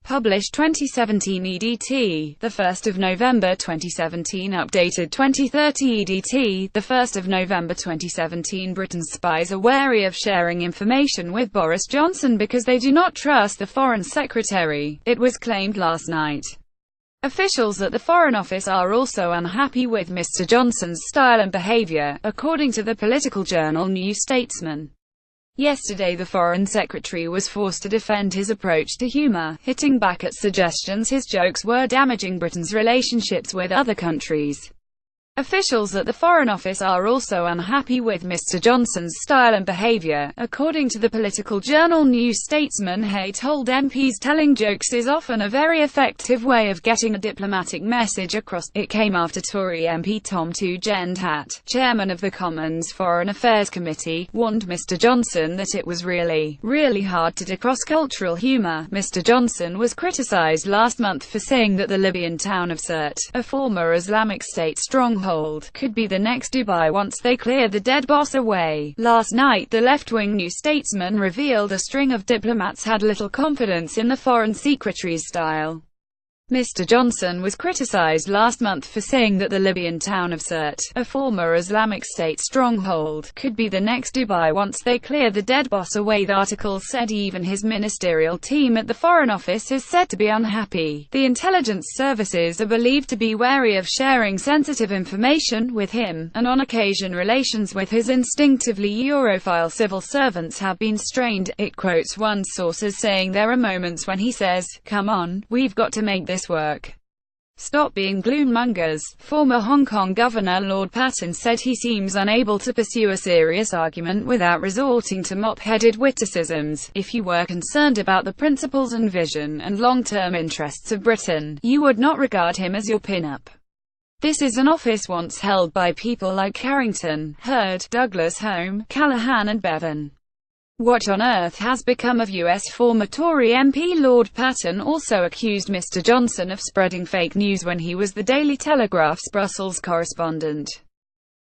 Published 2017 EDT, 1 November 2017. Updated 2030 EDT, 1 November 2017. Britain's spies are wary of sharing information with Boris Johnson because they do not trust the Foreign Secretary, it was claimed last night. Officials at the Foreign Office are also unhappy with Mr. Johnson's style and behaviour, according to the political journal New Statesman. Yesterday the Foreign Secretary was forced to defend his approach to humour, hitting back at suggestions his jokes were damaging Britain's relationships with other countries. Officials at the Foreign Office are also unhappy with Mr. Johnson's style and behaviour, according to the political journal New Statesman. Hay told MPs telling jokes is often a very effective way of getting a diplomatic message across. It came after Tory MP Tom Tugendhat, chairman of the Commons Foreign Affairs Committee, warned Mr. Johnson that it was really hard to do cross-cultural humour. Mr. Johnson was criticised last month for saying that the Libyan town of Sirte, a former Islamic State stronghold, could be the next Dubai once they clear the dead boss away. Last night the left-wing New Statesman revealed a string of diplomats had little confidence in the Foreign Secretary's style. Mr. Johnson was criticised last month for saying that the Libyan town of Sirte, a former Islamic State stronghold, could be the next Dubai once they clear the dead boss away. The article said even his ministerial team at the Foreign Office is said to be unhappy. The intelligence services are believed to be wary of sharing sensitive information with him, and on occasion relations with his instinctively Europhile civil servants have been strained. It quotes one source as saying there are moments when he says, "Come on, we've got to make this work. Stop being gloom-mongers." Former Hong Kong Governor Lord Paton said he seems unable to pursue a serious argument without resorting to mop-headed witticisms. If you were concerned about the principles and vision and long-term interests of Britain, you would not regard him as your pin-up. This is an office once held by people like Carrington, Hurd, Douglas Home, Callaghan and Bevan. What on earth has become of US former Tory MP Lord Paton also accused Mr. Johnson of spreading fake news when he was the Daily Telegraph's Brussels correspondent.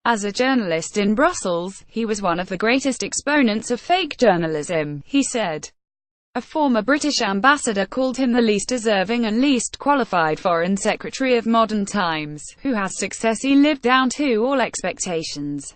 As a journalist in Brussels, he was one of the greatest exponents of fake journalism, he said. A former British ambassador called him the least deserving and least qualified Foreign Secretary of modern times, who has successfully lived down to all expectations.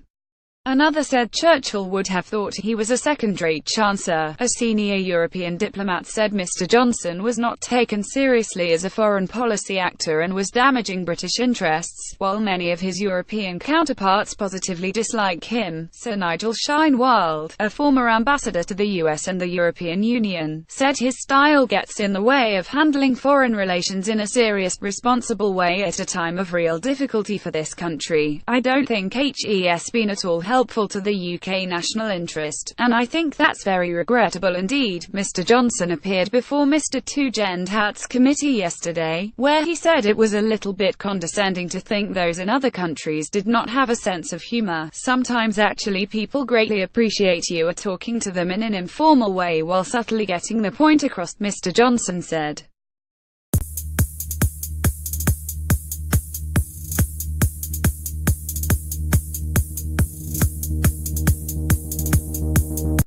Another said Churchill would have thought he was a second-rate Chancellor. A senior European diplomat said Mr. Johnson was not taken seriously as a foreign policy actor and was damaging British interests, while many of his European counterparts positively dislike him. Sir Nigel Sheinwald, a former ambassador to the US and the European Union, said his style gets in the way of handling foreign relations in a serious, responsible way at a time of real difficulty for this country. "I don't think he's been at all helpful to the UK national interest, and I think that's very regrettable indeed." Mr. Johnson appeared before Mr. Tugendhat's committee yesterday, where he said it was a little bit condescending to think those in other countries did not have a sense of humour. "Sometimes actually people greatly appreciate you are talking to them in an informal way while subtly getting the point across," Mr. Johnson said.